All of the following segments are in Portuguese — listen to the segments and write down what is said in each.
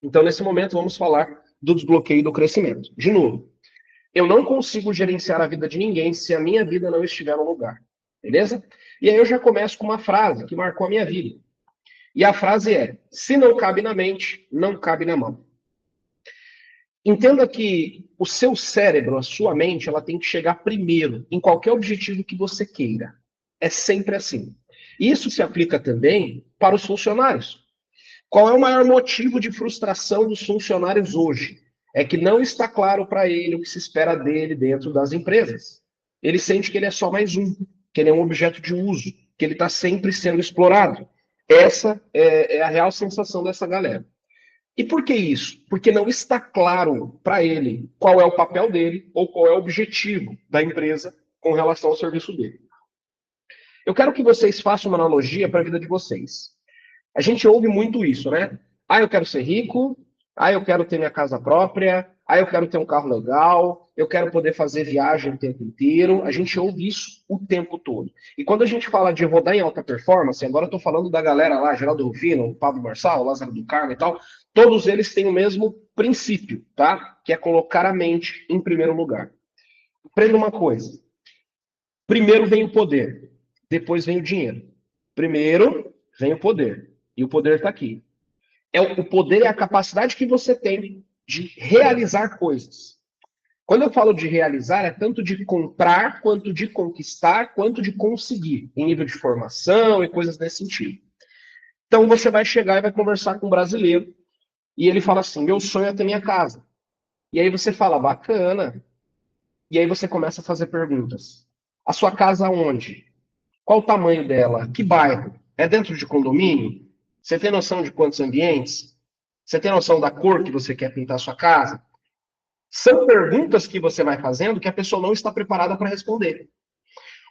Então, nesse momento, vamos falar do desbloqueio do crescimento. De novo, eu não consigo gerenciar a vida de ninguém se a minha vida não estiver no lugar. Beleza? E aí eu já começo com uma frase que marcou a minha vida. E a frase é: se não cabe na mente, não cabe na mão. Entenda que o seu cérebro, a sua mente, ela tem que chegar primeiro em qualquer objetivo que você queira. É sempre assim. Isso se aplica também para os funcionários. Qual é o maior motivo de frustração dos funcionários hoje? É que não está claro para ele o que se espera dele dentro das empresas. Ele sente que ele é só mais um, que ele é um objeto de uso, que ele está sempre sendo explorado. Essa é a real sensação dessa galera. E por que isso? Porque não está claro para ele qual é o papel dele ou qual é o objetivo da empresa com relação ao serviço dele. Eu quero que vocês façam uma analogia para a vida de vocês. A gente ouve muito isso, né? Ah, eu quero ser rico, ah, eu quero ter minha casa própria, ah, eu quero ter um carro legal, eu quero poder fazer viagem o tempo inteiro. A gente ouve isso o tempo todo. E quando a gente fala de rodar em alta performance, agora eu estou falando da galera lá, Geraldo Rufino, Pablo Marçal, Lázaro do Carmo e tal, todos eles têm o mesmo princípio, tá? Que é colocar a mente em primeiro lugar. Aprenda uma coisa. Primeiro vem o poder, depois vem o dinheiro. Primeiro vem o poder. E o poder está aqui. O poder é a capacidade que você tem de realizar coisas. Quando eu falo de realizar, é tanto de comprar, quanto de conquistar, quanto de conseguir, em nível de formação e coisas desse sentido. Então você vai chegar e vai conversar com um brasileiro, e ele fala assim: meu sonho é ter minha casa. E aí você fala: bacana. E aí você começa a fazer perguntas. A sua casa onde? Qual o tamanho dela? Que bairro? É dentro de condomínio? Você tem noção de quantos ambientes? Você tem noção da cor que você quer pintar a sua casa? São perguntas que você vai fazendo que a pessoa não está preparada para responder.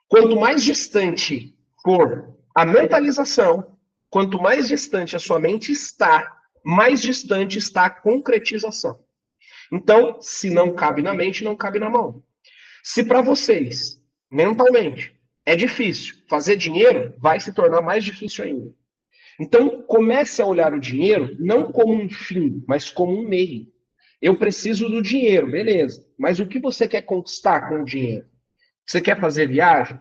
Quanto mais distante for a mentalização, quanto mais distante a sua mente está, mais distante está a concretização. Então, se não cabe na mente, não cabe na mão. Se para vocês, mentalmente, é difícil fazer dinheiro, vai se tornar mais difícil ainda. Então, comece a olhar o dinheiro não como um fim, mas como um meio. Eu preciso do dinheiro, beleza. Mas o que você quer conquistar com o dinheiro? Você quer fazer viagem?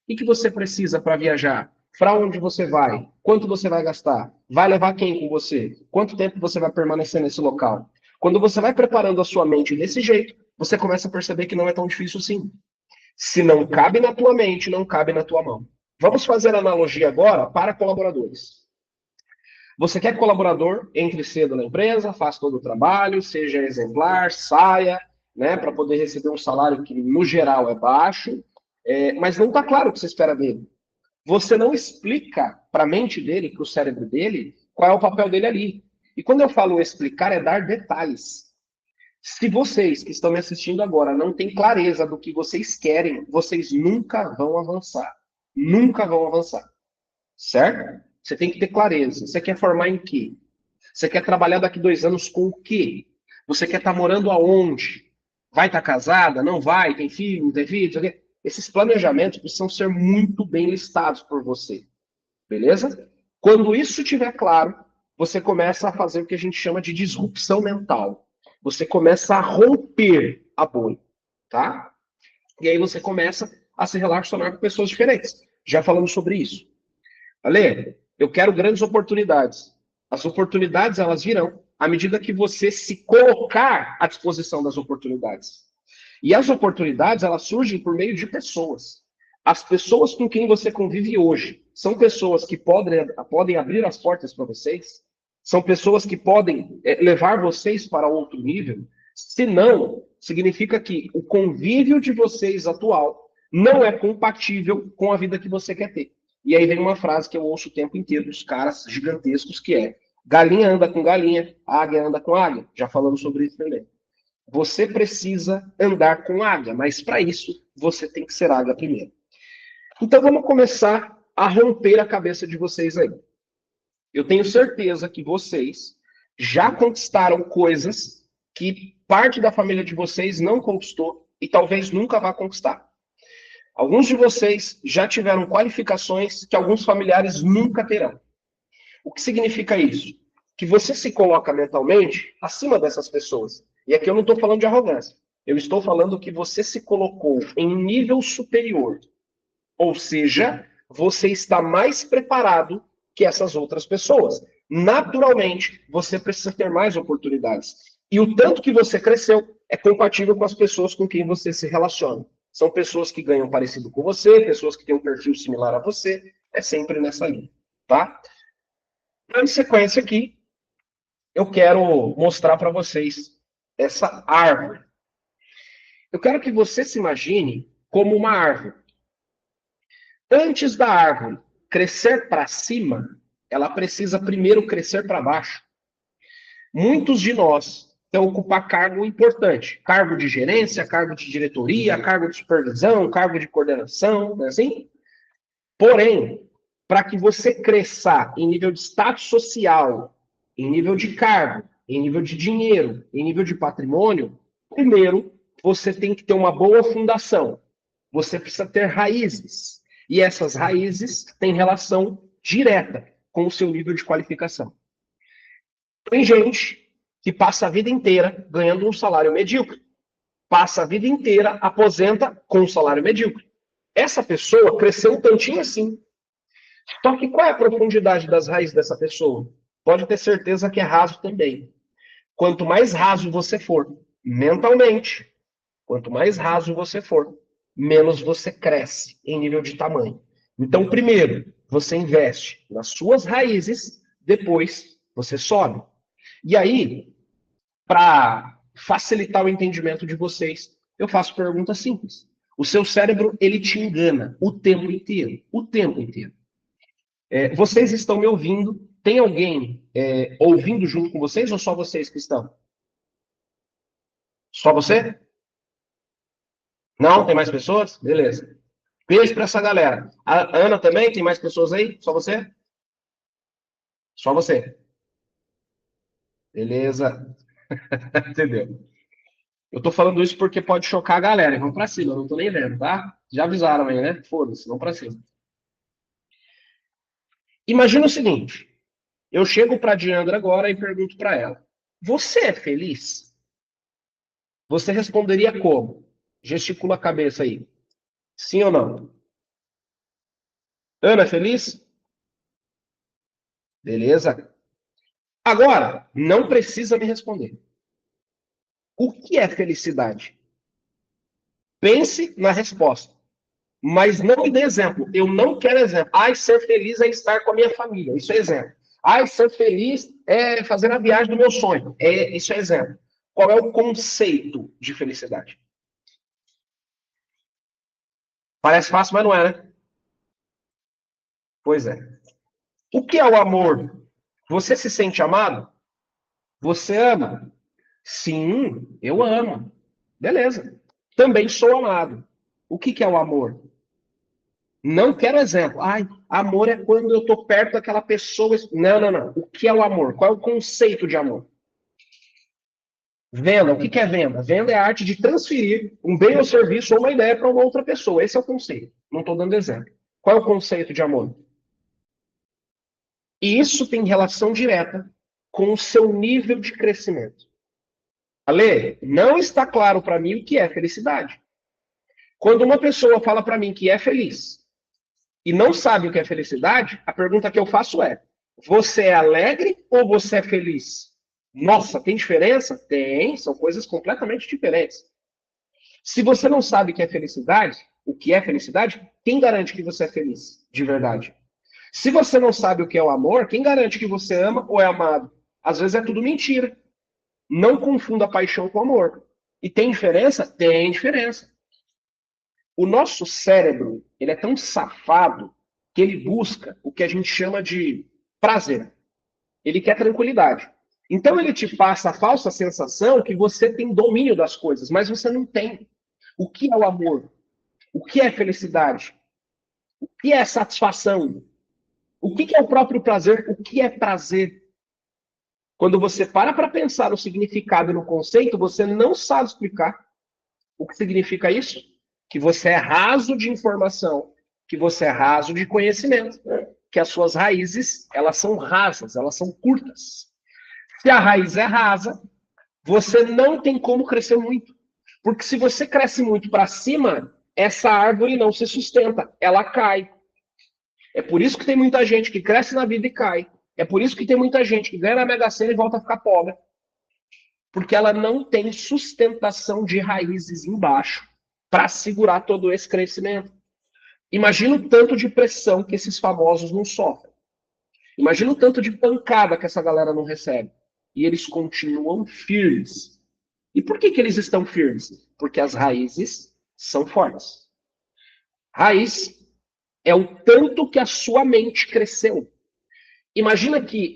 O que você precisa para viajar? Para onde você vai? Quanto você vai gastar? Vai levar quem com você? Quanto tempo você vai permanecer nesse local? Quando você vai preparando a sua mente desse jeito, você começa a perceber que não é tão difícil assim. Se não cabe na tua mente, não cabe na tua mão. Vamos fazer a analogia agora para colaboradores. Você quer que o colaborador entre cedo na empresa, faça todo o trabalho, seja exemplar, saia, né, para poder receber um salário que, no geral, é baixo, mas não está claro o que você espera dele. Você não explica para a mente dele, para o cérebro dele, qual é o papel dele ali. E quando eu falo explicar, é dar detalhes. Se vocês que estão me assistindo agora não têm clareza do que vocês querem, vocês nunca vão avançar. Nunca vão avançar. Certo? Você tem que ter clareza. Você quer formar em quê? Você quer trabalhar daqui 2 anos com o quê? Você quer estar morando aonde? Vai estar casada? Não vai? Tem filho? Não tem filho? Esses planejamentos precisam ser muito bem listados por você. Beleza? Quando isso estiver claro, você começa a fazer o que a gente chama de disrupção mental. Você começa a romper a bolha. Tá? E aí você começa a se relacionar com pessoas diferentes. Já falamos sobre isso. Ale, eu quero grandes oportunidades. As oportunidades, elas virão à medida que você se colocar à disposição das oportunidades. E as oportunidades, elas surgem por meio de pessoas. As pessoas com quem você convive hoje são pessoas que podem abrir as portas para vocês? São pessoas que podem levar vocês para outro nível? Se não, significa que o convívio de vocês atual não é compatível com a vida que você quer ter. E aí vem uma frase que eu ouço o tempo inteiro dos caras gigantescos, que é: galinha anda com galinha, águia anda com águia. Já falamos sobre isso também. Você precisa andar com águia, mas para isso você tem que ser águia primeiro. Então vamos começar a romper a cabeça de vocês aí. Eu tenho certeza que vocês já conquistaram coisas que parte da família de vocês não conquistou e talvez nunca vá conquistar. Alguns de vocês já tiveram qualificações que alguns familiares nunca terão. O que significa isso? que você se coloca mentalmente acima dessas pessoas. E aqui eu não estou falando de arrogância. Eu estou falando que você se colocou em nível superior. Ou seja, você está mais preparado que essas outras pessoas. Naturalmente, você precisa ter mais oportunidades. E o tanto que você cresceu é compatível com as pessoas com quem você se relaciona. São pessoas que ganham parecido com você, pessoas que têm um perfil similar a você. É sempre nessa linha, tá? Dando sequência aqui, eu quero mostrar para vocês essa árvore. Eu quero que você se imagine como uma árvore. Antes da árvore crescer para cima, ela precisa primeiro crescer para baixo. Muitos de nós vão ocupar cargo importante. Cargo de gerência, cargo de diretoria, cargo de supervisão, cargo de coordenação, não é assim? Porém, para que você cresça em nível de status social, em nível de cargo, em nível de dinheiro, em nível de patrimônio, primeiro, você tem que ter uma boa fundação. Você precisa ter raízes. E essas raízes têm relação direta com o seu nível de qualificação. Tem gente que passa a vida inteira ganhando um salário medíocre. Passa a vida inteira, aposenta com um salário medíocre. Essa pessoa cresceu um tantinho assim. Só que qual é a profundidade das raízes dessa pessoa? Pode ter certeza que é raso também. Quanto mais raso você for mentalmente, quanto mais raso você for, menos você cresce em nível de tamanho. Então, primeiro, você investe nas suas raízes, depois você sobe. E aí, para facilitar o entendimento de vocês, eu faço perguntas simples. O seu cérebro, ele te engana o tempo inteiro. O tempo inteiro. Vocês estão me ouvindo? Tem alguém ouvindo junto com vocês ou só vocês que estão? Só você? Não? Tem mais pessoas? Beleza. Beijo para essa galera. A Ana também? Tem mais pessoas aí? Só você? Só você. Beleza. Entendeu? Eu tô falando isso porque pode chocar a galera. Vamos para cima, eu não tô nem vendo, tá? Já avisaram aí, né? Foda-se, vamos para cima. Imagina o seguinte. Eu chego para a Diandra agora e pergunto para ela. Você é feliz? Você responderia como? Gesticula a cabeça aí. Sim ou não? Ana, feliz? Beleza. Agora, não precisa me responder. O que é felicidade? Pense na resposta. Mas não me dê exemplo. Eu não quero exemplo. Ai, ser feliz é estar com a minha família. Isso é exemplo. Ai, ser feliz é fazer a viagem do meu sonho. Isso é exemplo. Qual é o conceito de felicidade? Parece fácil, mas não é, né? Pois é. O que é o amor? Você se sente amado? Você ama? Sim, eu amo. Beleza. Também sou amado. O que é o amor? Não quero exemplo. Ai, amor é quando eu estou perto daquela pessoa. Não, não, não. O que é o amor? Qual é o conceito de amor? Venda. O que é venda? Venda é a arte de transferir um bem ou serviço ou uma ideia para uma outra pessoa. Esse é o conceito. Não estou dando exemplo. Qual é o conceito de amor? E isso tem relação direta com o seu nível de crescimento. Ale, não está claro para mim o que é felicidade. Quando uma pessoa fala para mim que é feliz e não sabe o que é felicidade, a pergunta que eu faço é: você é alegre ou você é feliz? Nossa, tem diferença? Tem, são coisas completamente diferentes. Se você não sabe o que é felicidade, quem garante que você é feliz de verdade? Se você não sabe o que é o amor, quem garante que você ama ou é amado? Às vezes é tudo mentira. Não confunda paixão com amor. E tem diferença? Tem diferença. O nosso cérebro, ele é tão safado que ele busca o que a gente chama de prazer. Ele quer tranquilidade. Então ele te passa a falsa sensação que você tem domínio das coisas, mas você não tem. O que é o amor? O que é felicidade? O que é satisfação? O que é o próprio prazer? O que é prazer? Quando você para pensar no significado e no conceito, você não sabe explicar o que significa isso. Que você é raso de informação, que você é raso de conhecimento, que as suas raízes, elas são rasas, elas são curtas. Se a raiz é rasa, você não tem como crescer muito. Porque se você cresce muito para cima, essa árvore não se sustenta, ela cai. É por isso que tem muita gente que cresce na vida e cai. É por isso que tem muita gente que ganha na Mega Sena e volta a ficar pobre. Porque ela não tem sustentação de raízes embaixo para segurar todo esse crescimento. Imagina o tanto de pressão que esses famosos não sofrem. Imagina o tanto de pancada que essa galera não recebe. E eles continuam firmes. E por que eles estão firmes? Porque as raízes são fortes. Raiz é o tanto que a sua mente cresceu. Imagina que,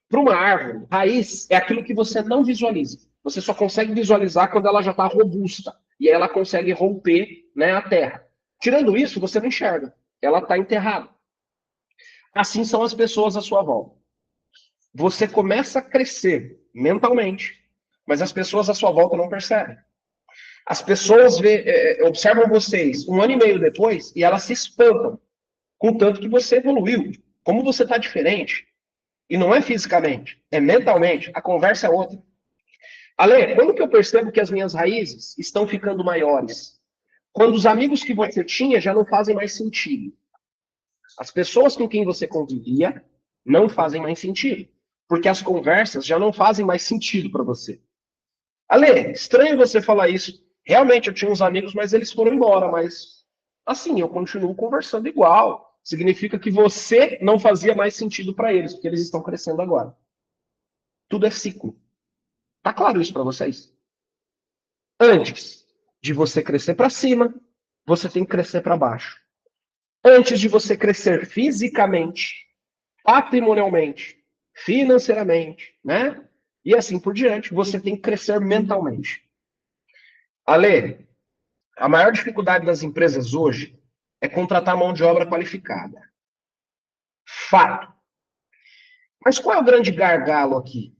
para uma árvore, raiz é aquilo que você não visualiza. Você só consegue visualizar quando ela já está robusta. E aí ela consegue romper, né, a terra. Tirando isso, você não enxerga. Ela está enterrada. Assim são as pessoas à sua volta. Você começa a crescer mentalmente, mas as pessoas à sua volta não percebem. As pessoas observam vocês 1 ano e meio depois e elas se espantam com o tanto que você evoluiu. Como você está diferente. E não é fisicamente, é mentalmente. A conversa é outra. Ale, quando que eu percebo que as minhas raízes estão ficando maiores? Quando os amigos que você tinha já não fazem mais sentido. As pessoas com quem você convivia não fazem mais sentido. Porque as conversas já não fazem mais sentido para você. Ale, estranho você falar isso. Realmente, eu tinha uns amigos, mas eles foram embora. Mas, assim, eu continuo conversando igual. Significa que você não fazia mais sentido para eles, porque eles estão crescendo agora. Tudo é ciclo. Tá claro isso para vocês? Antes de você crescer para cima, você tem que crescer para baixo. Antes de você crescer fisicamente, patrimonialmente, financeiramente, né? E assim por diante, você tem que crescer mentalmente. Ale, a maior dificuldade das empresas hoje é contratar mão de obra qualificada. Fato. Mas qual é o grande gargalo aqui?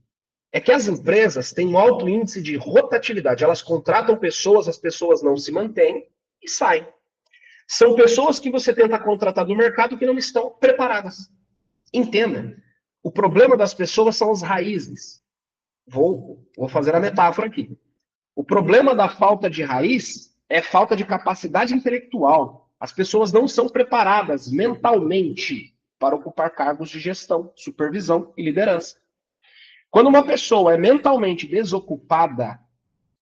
É que as empresas têm um alto índice de rotatividade. Elas contratam pessoas, as pessoas não se mantêm e saem. São pessoas que você tenta contratar no mercado que não estão preparadas. Entenda. O problema das pessoas são as raízes. Vou fazer a metáfora aqui. O problema da falta de raiz é falta de capacidade intelectual. As pessoas não são preparadas mentalmente para ocupar cargos de gestão, supervisão e liderança. Quando uma pessoa é mentalmente desocupada,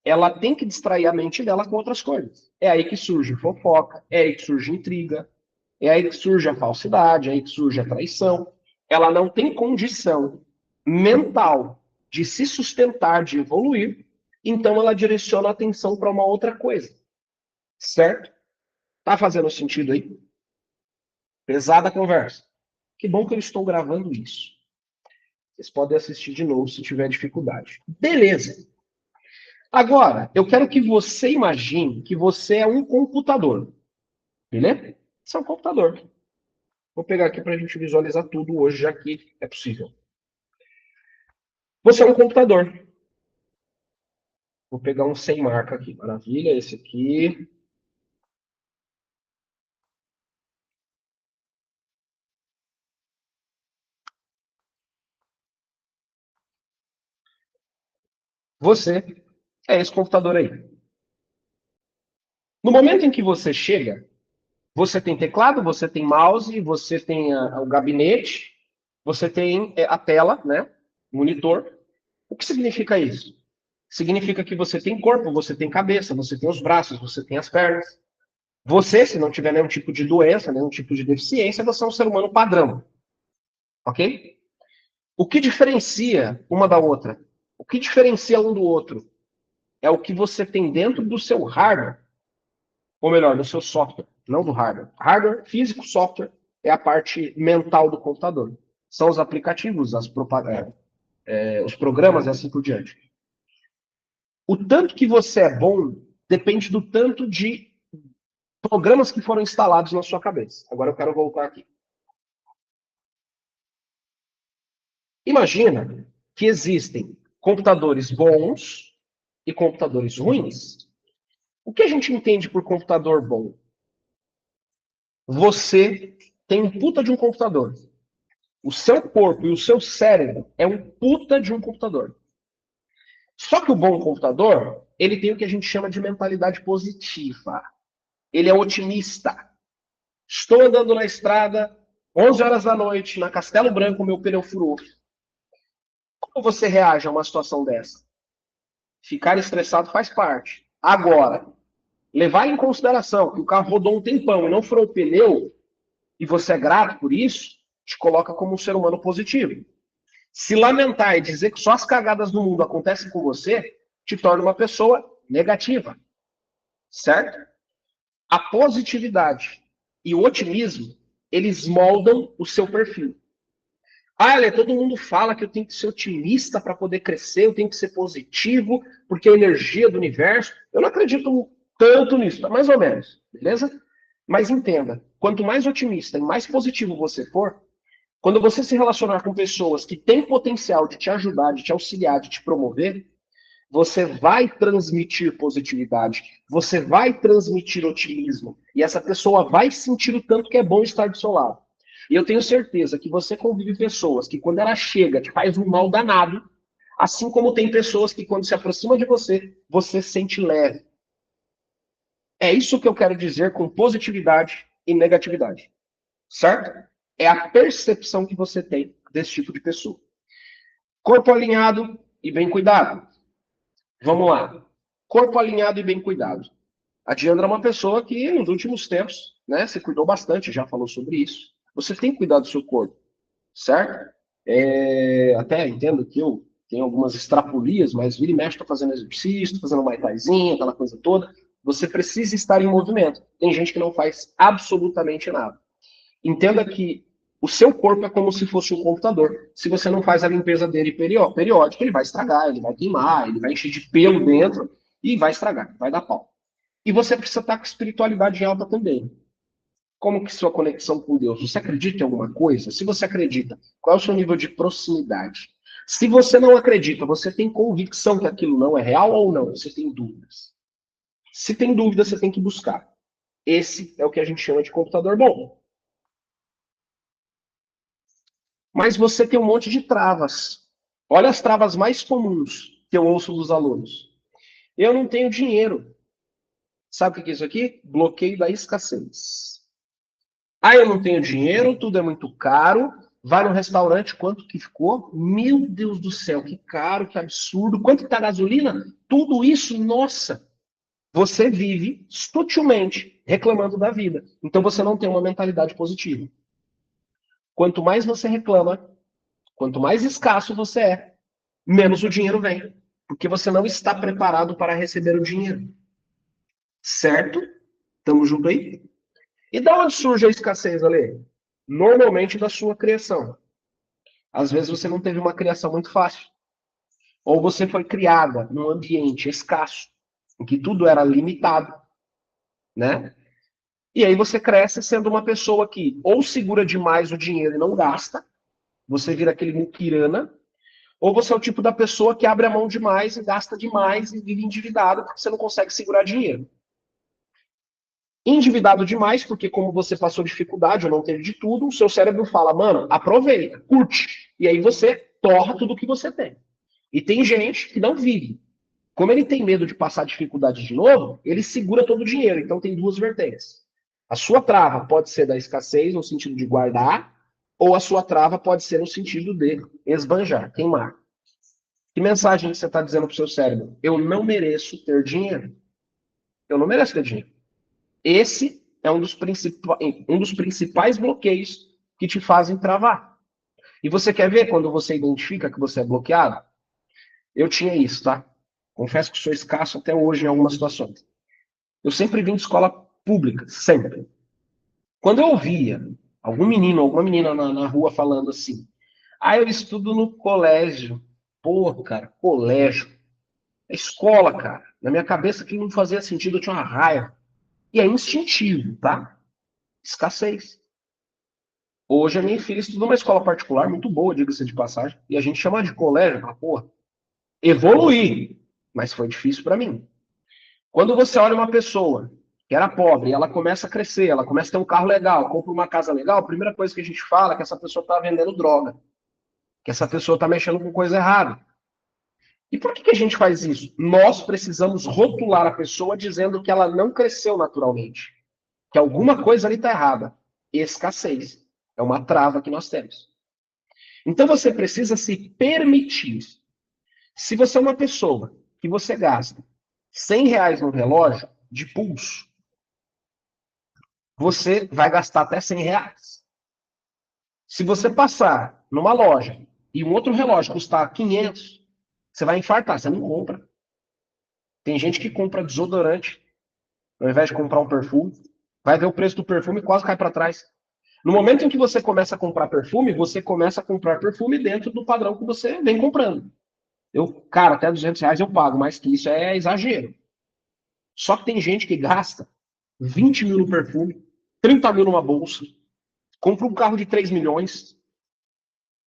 ela tem que distrair a mente dela com outras coisas. É aí que surge fofoca, é aí que surge intriga, é aí que surge a falsidade, é aí que surge a traição. Ela não tem condição mental de se sustentar, de evoluir, então ela direciona a atenção para uma outra coisa. Certo? Tá fazendo sentido aí? Pesada a conversa. Que bom que eu estou gravando isso. Vocês podem assistir de novo se tiver dificuldade. Beleza. Agora, eu quero que você imagine que você é um computador. Beleza? Você é um computador. Vou pegar aqui para a gente visualizar tudo hoje, já que é possível. Você é um computador. Vou pegar um sem marca aqui. Maravilha, esse aqui. Você é esse computador aí. No momento em que você chega, você tem teclado, você tem mouse, você tem o gabinete, você tem a tela, né? Monitor. O que significa isso? Significa que você tem corpo, você tem cabeça, você tem os braços, você tem as pernas. Você, se não tiver nenhum tipo de doença, nenhum tipo de deficiência, você é um ser humano padrão. Ok? O que diferencia uma da outra? O que diferencia um do outro? É o que você tem dentro do seu hardware, ou melhor, do seu software, não do hardware. Hardware, físico, software é a parte mental do computador. São os aplicativos, os programas e assim por diante. O tanto que você é bom depende do tanto de programas que foram instalados na sua cabeça. Agora eu quero voltar aqui. Imagina que existem computadores bons e computadores ruins. O que a gente entende por computador bom? Você tem um puta de um computador. O seu corpo e o seu cérebro é um puta de um computador. Só que o bom computador, ele tem o que a gente chama de mentalidade positiva. Ele é otimista. Estou andando na estrada, 11 horas da noite, na Castelo Branco, meu pneu furou. Como você reage a uma situação dessa? Ficar estressado faz parte. Agora, levar em consideração que o carro rodou um tempão e não furou o pneu, e você é grato por isso, te coloca como um ser humano positivo. Se lamentar e dizer que só as cagadas do mundo acontecem com você, te torna uma pessoa negativa. Certo? A positividade e o otimismo, eles moldam o seu perfil. Ah, Lê, todo mundo fala que eu tenho que ser otimista para poder crescer, eu tenho que ser positivo, porque a energia do universo. Eu não acredito tanto nisso, tá mais ou menos, beleza? Mas entenda, quanto mais otimista e mais positivo você for, quando você se relacionar com pessoas que têm potencial de te ajudar, de te auxiliar, de te promover, você vai transmitir positividade, você vai transmitir otimismo, e essa pessoa vai sentir o tanto que é bom estar do seu lado. E eu tenho certeza que você convive pessoas que quando ela chega te faz um mal danado, assim como tem pessoas que quando se aproximam de você, você sente leve. É isso que eu quero dizer com positividade e negatividade. Certo? É a percepção que você tem desse tipo de pessoa. Corpo alinhado e bem cuidado. Vamos lá. Corpo alinhado e bem cuidado. A Diandra é uma pessoa que, nos últimos tempos, né, se cuidou bastante, já falou sobre isso. Você tem que cuidar do seu corpo, certo? Até entendo que eu tenho algumas extrapolias, mas vira e mexe, estou fazendo exercício, estou fazendo Muay Thaizinho, aquela coisa toda. Você precisa estar em movimento. Tem gente que não faz absolutamente nada. Entenda que o seu corpo é como se fosse um computador. Se você não faz a limpeza dele periódica, ele vai estragar, ele vai queimar, ele vai encher de pelo dentro e vai estragar, vai dar pau. E você precisa estar com espiritualidade alta também. Como que sua conexão com Deus? Você acredita em alguma coisa? Se você acredita, qual é o seu nível de proximidade? Se você não acredita, você tem convicção que aquilo não é real ou não? Você tem dúvidas. Se tem dúvida, você tem que buscar. Esse é o que a gente chama de computador bom. Mas você tem um monte de travas. Olha as travas mais comuns que eu ouço dos alunos. Eu não tenho dinheiro. Sabe o que é isso aqui? Bloqueio da escassez. Ah, eu não tenho dinheiro, tudo é muito caro. Vai no restaurante, quanto que ficou? Meu Deus do céu, que caro, que absurdo. Quanto está a gasolina? Tudo isso, nossa. Você vive sutilmente reclamando da vida. Então você não tem uma mentalidade positiva. Quanto mais você reclama, quanto mais escasso você é, menos o dinheiro vem. Porque você não está preparado para receber o dinheiro. Certo? Tamo junto aí? E da onde surge a escassez, Ale? Normalmente da sua criação. Às vezes você não teve uma criação muito fácil. Ou você foi criada num ambiente escasso, em que tudo era limitado, né? E aí você cresce sendo uma pessoa que ou segura demais o dinheiro e não gasta, você vira aquele muquirana, ou você é o tipo da pessoa que abre a mão demais e gasta demais e vive endividado porque você não consegue segurar dinheiro. Endividado demais, porque como você passou dificuldade ou não teve de tudo, o seu cérebro fala, mano, aproveita, curte. E aí você torra tudo que você tem. E tem gente que não vive. Como ele tem medo de passar dificuldade de novo, ele segura todo o dinheiro. Então tem duas vertentes. A sua trava pode ser da escassez, no sentido de guardar, ou a sua trava pode ser no sentido de esbanjar, queimar. Que mensagem você está dizendo para o seu cérebro? Eu não mereço ter dinheiro. Eu não mereço ter dinheiro. Esse é um dos principais bloqueios que te fazem travar. E você quer ver quando você identifica que você é bloqueado? Eu tinha isso, tá? Confesso que sou escasso até hoje em algumas situações. Eu sempre vim de escola pública, sempre. Quando eu ouvia algum menino, alguma menina na rua falando assim, ah, eu estudo no colégio. Pô, cara, colégio. É escola, cara. Na minha cabeça que não fazia sentido, eu tinha uma raiva. E é instintivo, tá? Escassez. Hoje a minha filha estuda numa escola particular muito boa, diga-se de passagem, e a gente chama de colégio, fala, porra, evoluir, mas foi difícil para mim. Quando você olha uma pessoa que era pobre, e ela começa a crescer, ela começa a ter um carro legal, compra uma casa legal, a primeira coisa que a gente fala é que essa pessoa está vendendo droga, que essa pessoa está mexendo com coisa errada. E por que a gente faz isso? Nós precisamos rotular a pessoa dizendo que ela não cresceu naturalmente, que alguma coisa ali está errada. Escassez é uma trava que nós temos. Então você precisa se permitir. Se você é uma pessoa que você gasta R$ 100 no relógio de pulso, você vai gastar até R$ 100. Se você passar numa loja e um outro relógio custar 500, você vai infartar, você não compra. Tem gente que compra desodorante ao invés de comprar um perfume. Vai ver o preço do perfume e quase cai para trás. No momento em que você começa a comprar perfume, você começa a comprar perfume dentro do padrão que você vem comprando. Cara, até R$ 200 eu pago, mas que isso é exagero. Só que tem gente que gasta 20 mil no perfume, 30 mil numa bolsa, compra um carro de 3 milhões.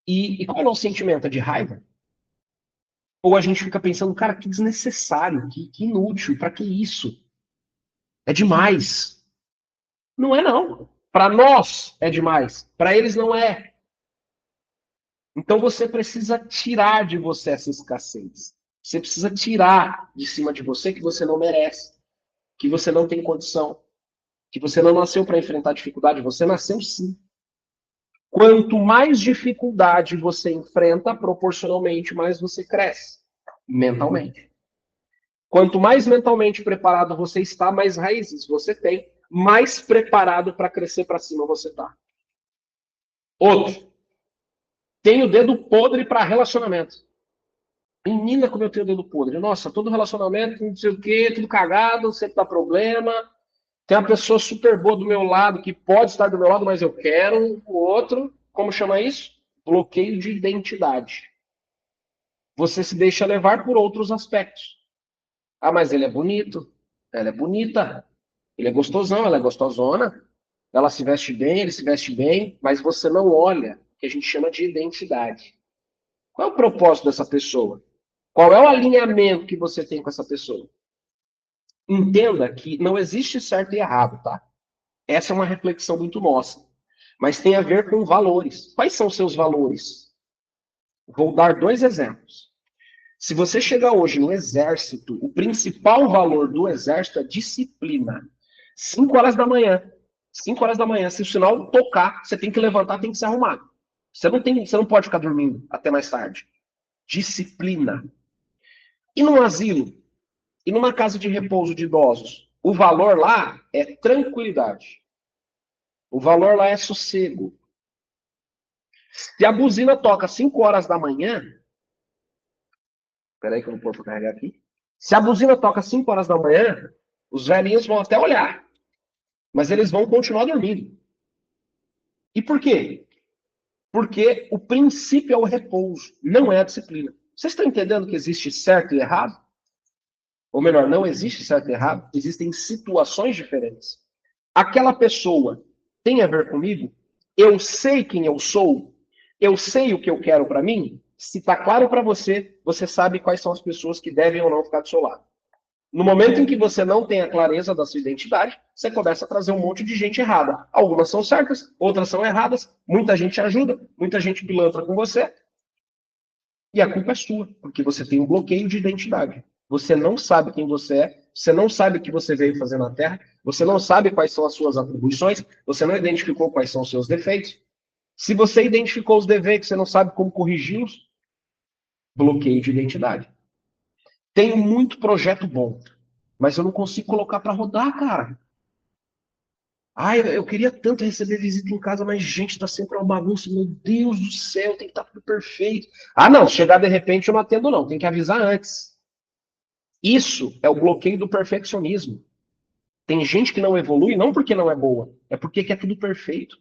E qual é o sentimento? É de raiva? Ou a gente fica pensando, cara, que desnecessário, que inútil, para que isso? É demais. Não é, não. Para nós é demais. Para eles não é. Então você precisa tirar de você essa escassez. Você precisa tirar de cima de você que você não merece, que você não tem condição, que você não nasceu para enfrentar dificuldade. Você nasceu sim. Quanto mais dificuldade você enfrenta, proporcionalmente mais você cresce mentalmente. Quanto mais mentalmente preparado você está, mais raízes você tem, mais preparado para crescer para cima você está. Outro, tem o dedo podre para relacionamento. Menina, como eu tenho o dedo podre. Nossa, todo relacionamento, não sei o quê, tudo cagado, sempre dá problema. Tem uma pessoa super boa do meu lado, que pode estar do meu lado, mas eu quero o outro. Como chama isso? Bloqueio de identidade. Você se deixa levar por outros aspectos. Ah, mas ele é bonito, ela é bonita, ele é gostosão, ela é gostosona, ela se veste bem, ele se veste bem, mas você não olha o que a gente chama de identidade. Qual é o propósito dessa pessoa? Qual é o alinhamento que você tem com essa pessoa? Entenda que não existe certo e errado, tá? Essa é uma reflexão muito nossa. Mas tem a ver com valores. Quais são os seus valores? Vou dar 2 exemplos. Se você chegar hoje no exército, o principal valor do exército é disciplina. 5 horas da manhã. 5 horas da manhã, se o sinal tocar, você tem que levantar, tem que se arrumar. Você não pode ficar dormindo até mais tarde. Disciplina. E num asilo? E numa casa de repouso de idosos? O valor lá é tranquilidade. O valor lá é sossego. Se a buzina toca 5 horas da manhã, peraí que eu não posso carregar aqui. Se a buzina toca 5 horas da manhã, os velhinhos vão até olhar, mas eles vão continuar dormindo. E por quê? Porque o princípio é o repouso, não é a disciplina. Vocês estão entendendo que existe certo e errado? Ou melhor, não existe certo e errado, existem situações diferentes. Aquela pessoa tem a ver comigo? Eu sei quem eu sou? Eu sei o que eu quero para mim? Se está claro para você, você sabe quais são as pessoas que devem ou não ficar do seu lado. No momento em que você não tem a clareza da sua identidade, você começa a trazer um monte de gente errada. Algumas são certas, outras são erradas, muita gente ajuda, muita gente pilantra com você, e a culpa é sua, porque você tem um bloqueio de identidade. Você não sabe quem você é, você não sabe o que você veio fazer na Terra, você não sabe quais são as suas atribuições, você não identificou quais são os seus defeitos. Se você identificou os defeitos, você não sabe como corrigi-los, bloqueio de identidade. Tenho muito projeto bom, mas eu não consigo colocar para rodar, cara. Ah, eu queria tanto receber visita em casa, mas gente, tá sempre uma bagunça. Meu Deus do céu, tem que estar tudo perfeito. Ah, não, chegar de repente eu não atendo, não. Tem que avisar antes. Isso é o bloqueio do perfeccionismo. Tem gente que não evolui não porque não é boa, é porque quer tudo perfeito.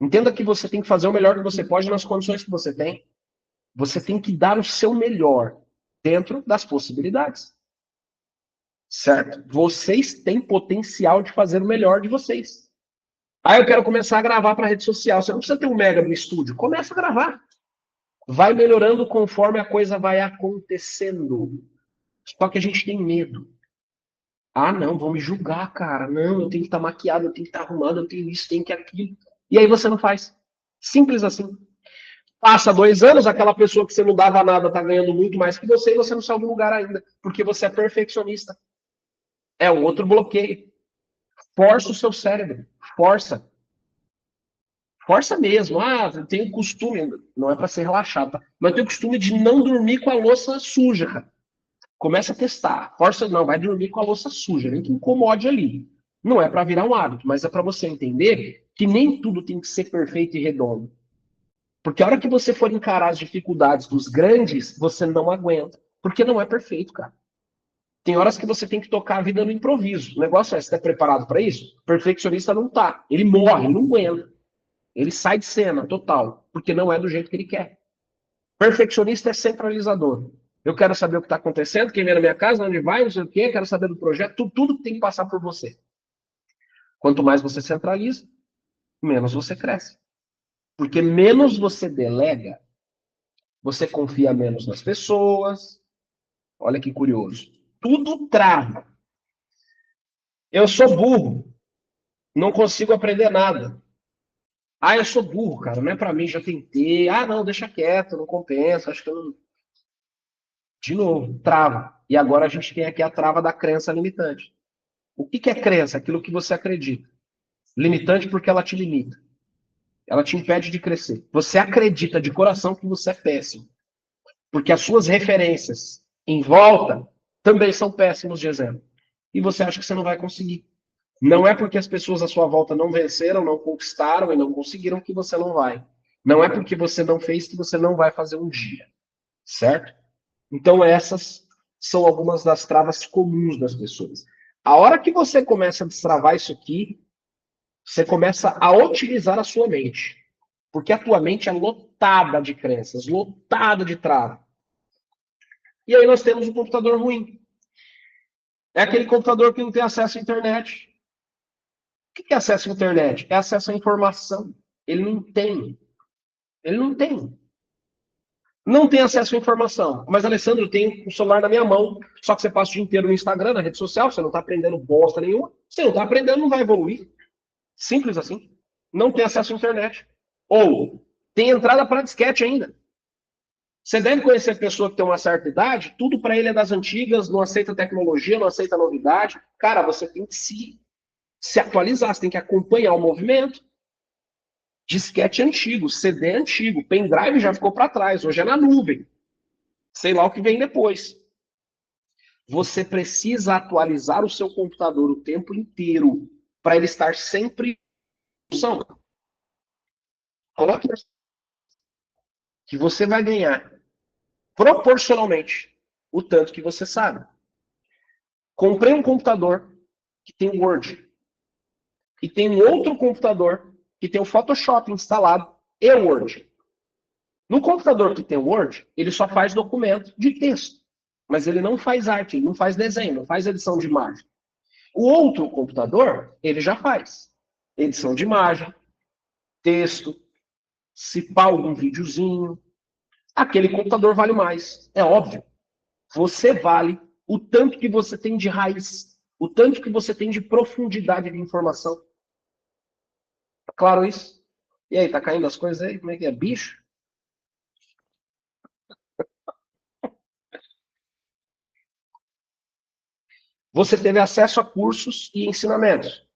Entenda que você tem que fazer o melhor que você pode nas condições que você tem. Você tem que dar o seu melhor dentro das possibilidades. Certo? Vocês têm potencial de fazer o melhor de vocês. Ah, eu quero começar a gravar para rede social. Você não precisa ter um mega no estúdio. Começa a gravar. Vai melhorando conforme a coisa vai acontecendo. Só que a gente tem medo. Ah, não, vão me julgar, cara. Não, eu tenho que estar maquiado, eu tenho que estar arrumado, eu tenho isso, tenho que aquilo. E aí você não faz. Simples assim. Passa 2 anos, aquela pessoa que você não dava nada está ganhando muito mais que você e você não saiu do lugar ainda, porque você é perfeccionista. É o outro bloqueio. Força o seu cérebro. Força. Força mesmo. Ah, eu tenho costume, não é para ser relaxado, tá? Mas eu tenho costume de não dormir com a louça suja, cara. Começa a testar. Força não, vai dormir com a louça suja, nem que incomode ali. Não é para virar um hábito, mas é para você entender que nem tudo tem que ser perfeito e redondo. Porque a hora que você for encarar as dificuldades dos grandes, você não aguenta. Porque não é perfeito, cara. Tem horas que você tem que tocar a vida no improviso. O negócio é, você está preparado para isso? O perfeccionista não tá. Ele morre, ele não aguenta. Ele sai de cena, total. Porque não é do jeito que ele quer. Perfeccionista é centralizador. Eu quero saber o que está acontecendo, quem vem na minha casa, onde vai, não sei o quê, quero saber do projeto, tudo tem que passar por você. Quanto mais você centraliza, menos você cresce. Porque menos você delega, você confia menos nas pessoas. Olha que curioso. Tudo trava. Eu sou burro, não consigo aprender nada. Ah, eu sou burro, cara, não é pra mim, já tentei. Ah, não, deixa quieto, não compensa, acho que eu não. De novo, trava. E agora a gente tem aqui a trava da crença limitante. O que que é crença? Aquilo que você acredita. Limitante porque ela te limita. Ela te impede de crescer. Você acredita de coração que você é péssimo. Porque as suas referências em volta também são péssimos de exemplo. E você acha que você não vai conseguir. Não é porque as pessoas à sua volta não venceram, não conquistaram e não conseguiram que você não vai. Não é porque você não fez que você não vai fazer um dia. Certo? Então, essas são algumas das travas comuns das pessoas. A hora que você começa a destravar isso aqui, você começa a otimizar a sua mente. Porque a tua mente é lotada de crenças, lotada de trava. E aí nós temos um computador ruim. É aquele computador que não tem acesso à internet. O que é acesso à internet? É acesso à informação. Ele não tem. Ele não tem. Não tem acesso à informação. Mas, Alessandro, tem o celular na minha mão. Só que você passa o dia inteiro no Instagram, na rede social, você não está aprendendo bosta nenhuma. Você não está aprendendo, não vai evoluir. Simples assim. Não tem acesso à internet. Ou tem entrada para disquete ainda. Você deve conhecer pessoa que tem uma certa idade, tudo para ele é das antigas, não aceita tecnologia, não aceita novidade. Cara, você tem que se atualizar, você tem que acompanhar o movimento. Disquete antigo, CD antigo, pendrive já ficou para trás, hoje é na nuvem. Sei lá o que vem depois. Você precisa atualizar o seu computador o tempo inteiro para ele estar sempre em função. Coloque que você vai ganhar proporcionalmente o tanto que você sabe. Comprei um computador que tem Word e tem um outro computador que tem o Photoshop instalado e Word. No computador que tem Word, ele só faz documento de texto, mas ele não faz arte, ele não faz desenho, não faz edição de imagem. O outro computador, ele já faz edição de imagem, texto, se pá algum videozinho. Aquele computador vale mais, é óbvio. Você vale o tanto que você tem de raiz, o tanto que você tem de profundidade de informação. Tá claro isso? E aí, tá caindo as coisas aí? Como é que é? Bicho? Você teve acesso a cursos e ensinamentos.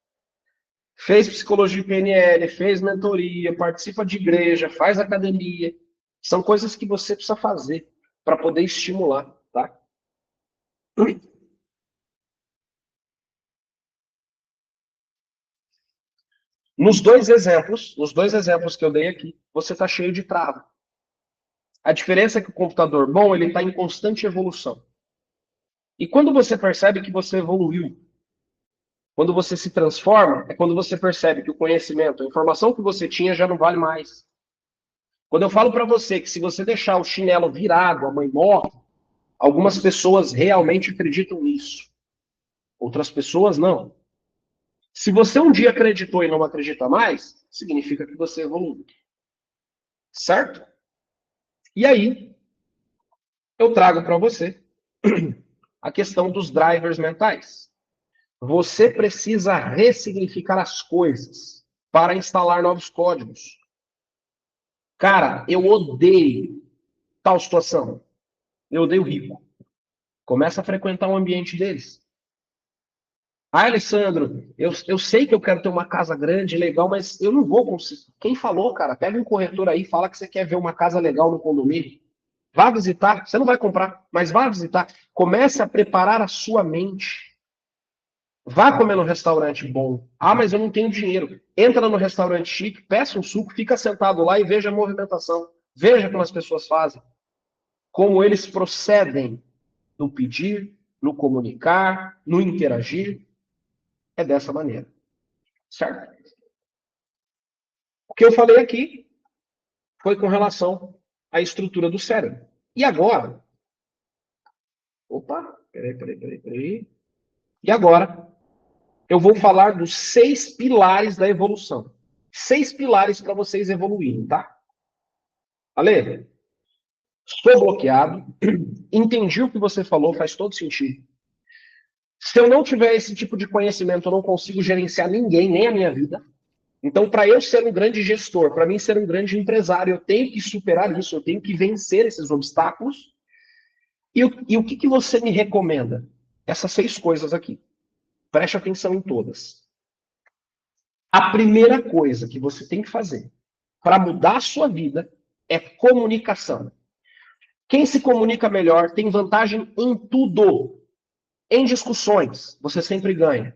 Fez psicologia PNL, fez mentoria, participa de igreja, faz academia. São coisas que você precisa fazer para poder estimular, tá? Nos dois exemplos que eu dei aqui, você está cheio de trava. A diferença é que o computador bom, ele está em constante evolução. E quando você percebe que você evoluiu, quando você se transforma, é quando você percebe que o conhecimento, a informação que você tinha já não vale mais. Quando eu falo para você que se você deixar o chinelo virado, a mãe morre, algumas pessoas realmente acreditam nisso. Outras pessoas não. Se você um dia acreditou e não acredita mais, significa que você evoluiu. Certo? E aí, eu trago para você a questão dos drivers mentais. Você precisa ressignificar as coisas para instalar novos códigos. Cara, eu odeio tal situação. Eu odeio rico. Começa a frequentar o ambiente deles. Ah, Alessandro, eu sei que eu quero ter uma casa grande, legal, mas eu não vou conseguir. Quem falou, cara? Pega um corretor aí, fala que você quer ver uma casa legal no condomínio. Vá visitar. Você não vai comprar, mas vá visitar. Comece a preparar a sua mente. Vá comer no restaurante bom. Ah, mas eu não tenho dinheiro. Entra no restaurante chique, peça um suco, fica sentado lá e veja a movimentação. Veja como as pessoas fazem. Como eles procedem no pedir, no comunicar, no interagir. É dessa maneira. Certo? O que eu falei aqui foi com relação à estrutura do cérebro. E agora? Opa, peraí. E agora? Eu vou falar dos 6 pilares da evolução. 6 pilares para vocês evoluírem, tá? Ale, estou bloqueado. Entendi o que você falou, faz todo sentido. Se eu não tiver esse tipo de conhecimento, eu não consigo gerenciar ninguém, nem a minha vida. Então, para eu ser um grande gestor, para mim ser um grande empresário, eu tenho que superar isso, eu tenho que vencer esses obstáculos. E o que você me recomenda? Essas 6 coisas aqui. Preste atenção em todas. A primeira coisa que você tem que fazer para mudar a sua vida é comunicação. Quem se comunica melhor tem vantagem em tudo. Em discussões, você sempre ganha.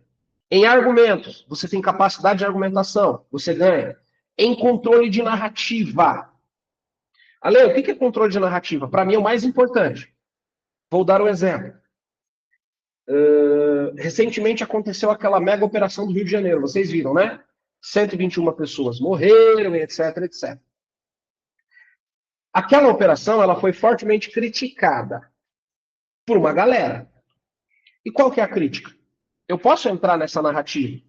Em argumentos, você tem capacidade de argumentação, você ganha. Em controle de narrativa. Ale, o que é controle de narrativa? Para mim é o mais importante. Vou dar um exemplo. Recentemente aconteceu aquela mega operação do Rio de Janeiro, vocês viram, né? 121 pessoas morreram, etc, etc. Aquela operação ela foi fortemente criticada por uma galera. E qual que é a crítica? Eu posso entrar nessa narrativa?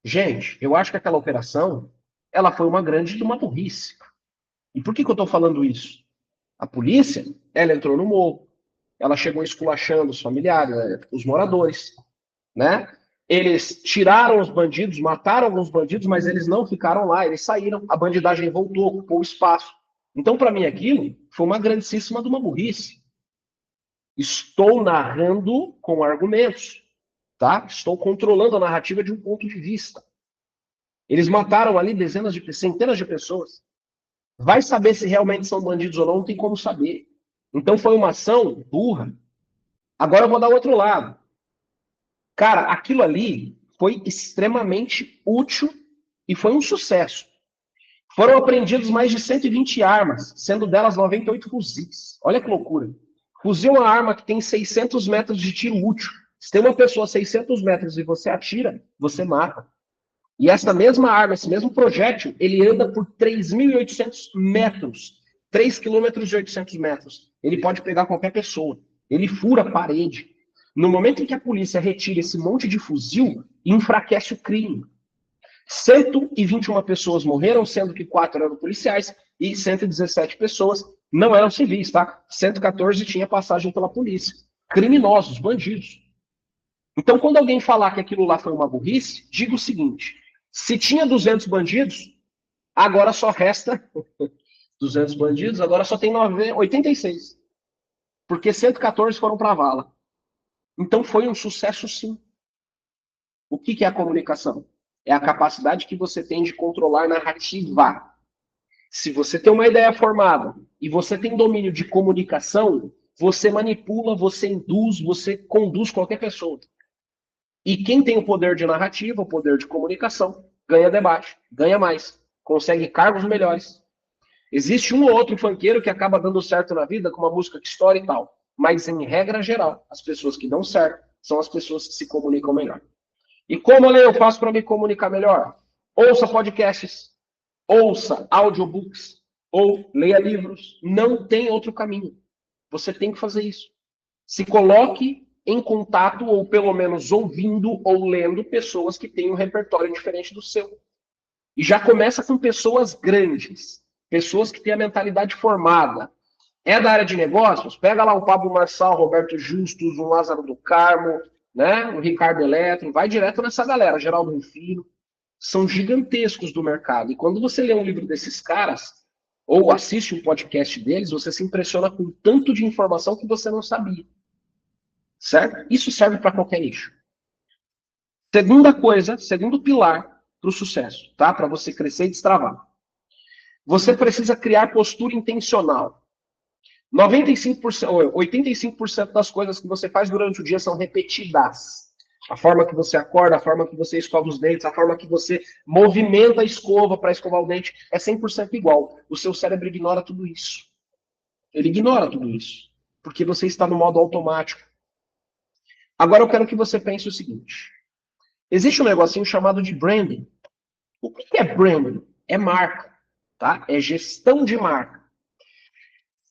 Gente, eu acho que aquela operação ela foi uma grande uma burrice. E por que eu estou falando isso? A polícia, ela entrou no morro, ela chegou esculachando os familiares, os moradores, né? Eles tiraram os bandidos, mataram alguns bandidos, mas eles não ficaram lá, eles saíram, a bandidagem voltou, ocupou o espaço. Então, para mim, aquilo foi uma grandíssima de uma burrice. Estou narrando com argumentos, tá? Estou controlando a narrativa de um ponto de vista. Eles mataram ali centenas de pessoas. Vai saber se realmente são bandidos ou não tem como saber. Então foi uma ação burra. Agora eu vou dar o outro lado. Cara, aquilo ali foi extremamente útil e foi um sucesso. Foram apreendidos mais de 120 armas, sendo delas 98 fuzis. Olha que loucura. Fuzil é uma arma que tem 600 metros de tiro útil. Se tem uma pessoa a 600 metros e você atira, você mata. E essa mesma arma, esse mesmo projétil, ele anda por 3.800 metros. 3 quilômetros e 800 metros. Ele pode pegar qualquer pessoa. Ele fura a parede. No momento em que a polícia retira esse monte de fuzil, enfraquece o crime. 121 pessoas morreram, sendo que 4 eram policiais e 117 pessoas não eram civis, tá? 114 tinha passagem pela polícia. Criminosos, bandidos. Então, quando alguém falar que aquilo lá foi uma burrice, diga o seguinte: se tinha 200 bandidos, agora só resta 200 bandidos, agora só tem 86. Porque 114 foram para a vala. Então, foi um sucesso, sim. O que é a comunicação? É a capacidade que você tem de controlar narrativa. Se você tem uma ideia formada e você tem domínio de comunicação, você manipula, você induz, você conduz qualquer pessoa. E quem tem o poder de narrativa, o poder de comunicação, ganha debate, ganha mais, consegue cargos melhores. Existe um ou outro funkeiro que acaba dando certo na vida com uma música que estoura e tal. Mas, em regra geral, as pessoas que dão certo são as pessoas que se comunicam melhor. E como eu faço para me comunicar melhor? Ouça podcasts, ouça audiobooks, ou leia livros. Não tem outro caminho. Você tem que fazer isso. Se coloque em contato, ou pelo menos ouvindo ou lendo pessoas que têm um repertório diferente do seu. E já começa com pessoas grandes, pessoas que têm a mentalidade formada. É da área de negócios? Pega lá o Pablo Marçal, Roberto Justus, o Lázaro do Carmo, né? O Ricardo Eletro, vai direto nessa galera, Geraldo Rufino, são gigantescos do mercado. E quando você lê um livro desses caras, ou assiste um podcast deles, você se impressiona com o tanto de informação que você não sabia. Certo? Isso serve para qualquer nicho. Segunda coisa, segundo pilar para o sucesso, tá? Para você crescer e destravar. Você precisa criar postura intencional. 95%, 85% das coisas que você faz durante o dia são repetidas. A forma que você acorda, a forma que você escova os dentes, a forma que você movimenta a escova para escovar o dente é 100% igual. O seu cérebro ignora tudo isso. Ele ignora tudo isso. Porque você está no modo automático. Agora eu quero que você pense o seguinte. Existe um negocinho chamado de branding. O que é branding? É marca, tá? É gestão de marca.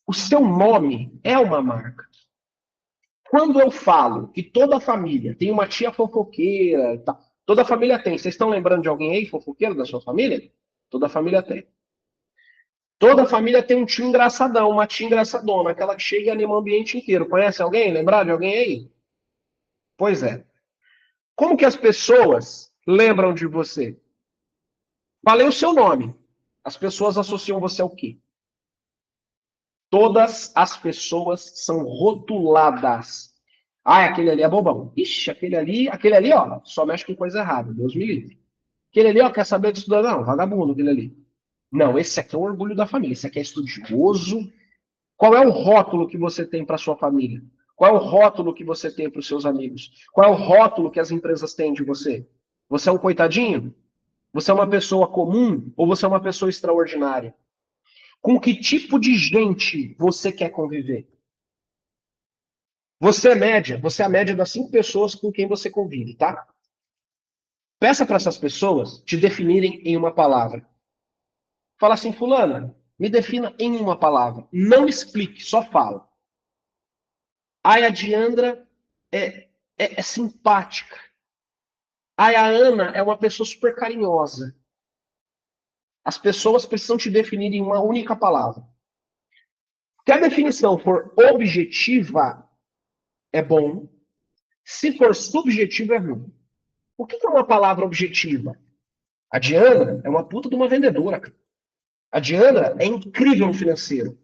O seu nome é uma marca. Quando eu falo que toda família tem uma tia fofoqueira, tá? Toda família tem. Vocês estão lembrando de alguém aí fofoqueiro da sua família? Toda família tem. Toda família tem um tio engraçadão, uma tia engraçadona, aquela que chega e anima o ambiente inteiro. Conhece alguém? Lembrar de alguém aí? Pois é. Como que as pessoas lembram de você? Falei o seu nome. As pessoas associam você ao quê? Todas as pessoas são rotuladas. Ah, aquele ali é bobão. Ixi, aquele ali, ó, só mexe com coisa errada. Deus me livre. Aquele ali, ó, quer saber de estudar? Não, vagabundo, aquele ali. Não, esse aqui é o orgulho da família. Esse aqui é estudioso. Qual é o rótulo que você tem para sua família? Qual é o rótulo que você tem para os seus amigos? Qual é o rótulo que as empresas têm de você? Você é um coitadinho? Você é uma pessoa comum ou você é uma pessoa extraordinária? Com que tipo de gente você quer conviver? Você é a média das 5 pessoas com quem você convive, tá? Peça para essas pessoas te definirem em uma palavra. Fala assim, fulana, me defina em uma palavra. Não explique, só fala. Ai, a Diandra é simpática. Ai, a Ana é uma pessoa super carinhosa. As pessoas precisam te definir em uma única palavra. Se a definição for objetiva, é bom. Se for subjetiva, é ruim. O que é uma palavra objetiva? A Diana é uma puta de uma vendedora. A Diana é incrível no financeiro.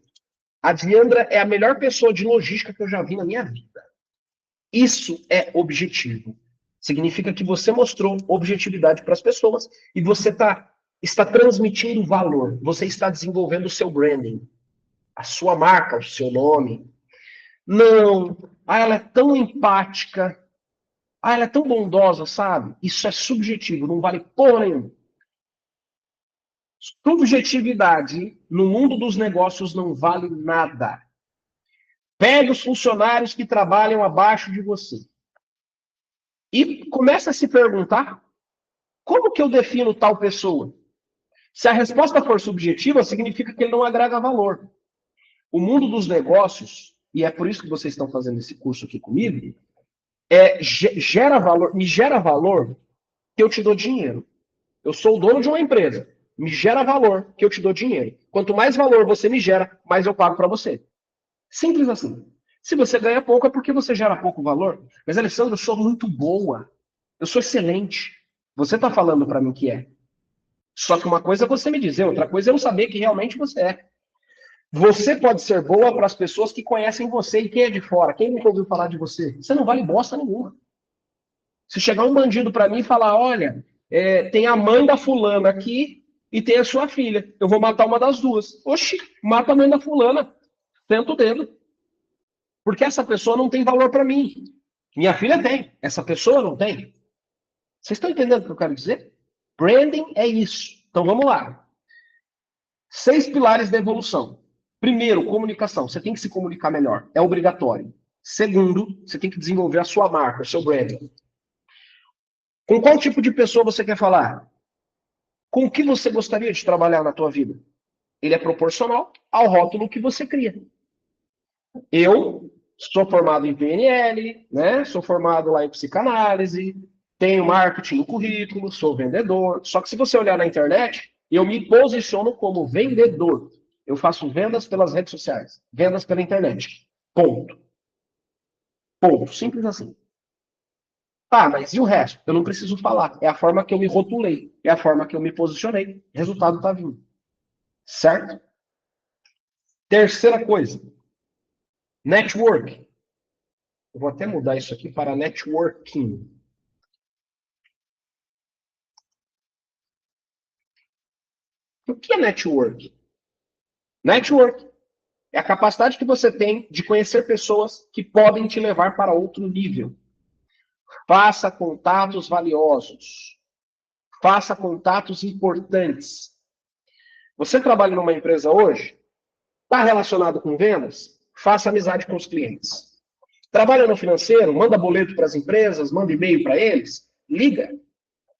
A Diandra é a melhor pessoa de logística que eu já vi na minha vida. Isso é objetivo. Significa que você mostrou objetividade para as pessoas e você está transmitindo valor. Você está desenvolvendo o seu branding, a sua marca, o seu nome. Não, ela é tão empática. Ela é tão bondosa, sabe? Isso é subjetivo, não vale porra nenhuma. Subjetividade no mundo dos negócios não vale nada. Pegue os funcionários que trabalham abaixo de você. E começa a se perguntar, como que eu defino tal pessoa? Se a resposta for subjetiva, significa que ele não agrega valor. O mundo dos negócios, e é por isso que vocês estão fazendo esse curso aqui comigo, me gera valor que eu te dou dinheiro. Eu sou o dono de uma empresa. Me gera valor que eu te dou dinheiro. Quanto mais valor você me gera, mais eu pago para você. Simples assim. Se você ganha pouco, é porque você gera pouco valor. Mas, Alessandro, eu sou muito boa. Eu sou excelente. Você está falando para mim que é. Só que uma coisa é você me dizer, outra coisa é eu saber que realmente você é. Você pode ser boa para as pessoas que conhecem você e quem é de fora. Quem nunca ouviu falar de você? Você não vale bosta nenhuma. Se chegar um bandido para mim e falar, olha, tem a mãe da fulana aqui e tem a sua filha. Eu vou matar uma das duas. Oxi, mata a mãe da fulana. Tenta o dedo. Porque essa pessoa não tem valor para mim. Minha filha tem. Essa pessoa não tem. Vocês estão entendendo o que eu quero dizer? Branding é isso. Então vamos lá. 6 pilares da evolução. Primeiro, comunicação. Você tem que se comunicar melhor. É obrigatório. Segundo, você tem que desenvolver a sua marca, o seu branding. Com qual tipo de pessoa você quer falar? Com o que você gostaria de trabalhar na tua vida? Ele é proporcional ao rótulo que você cria. Eu sou formado em PNL, né? Sou formado lá em psicanálise, tenho marketing no currículo, sou vendedor. Só que se você olhar na internet, eu me posiciono como vendedor. Eu faço vendas pelas redes sociais, vendas pela internet. Ponto. Ponto. Simples assim. Tá, mas e o resto? Eu não preciso falar. É a forma que eu me rotulei. É a forma que eu me posicionei. O resultado tá vindo. Certo? Terceira coisa. Network. Eu vou até mudar isso aqui para networking. O que é network? Network é a capacidade que você tem de conhecer pessoas que podem te levar para outro nível. Faça contatos valiosos. Faça contatos importantes. Você trabalha numa empresa hoje? Está relacionado com vendas? Faça amizade com os clientes. Trabalha no financeiro? Manda boleto para as empresas, manda e-mail para eles, liga.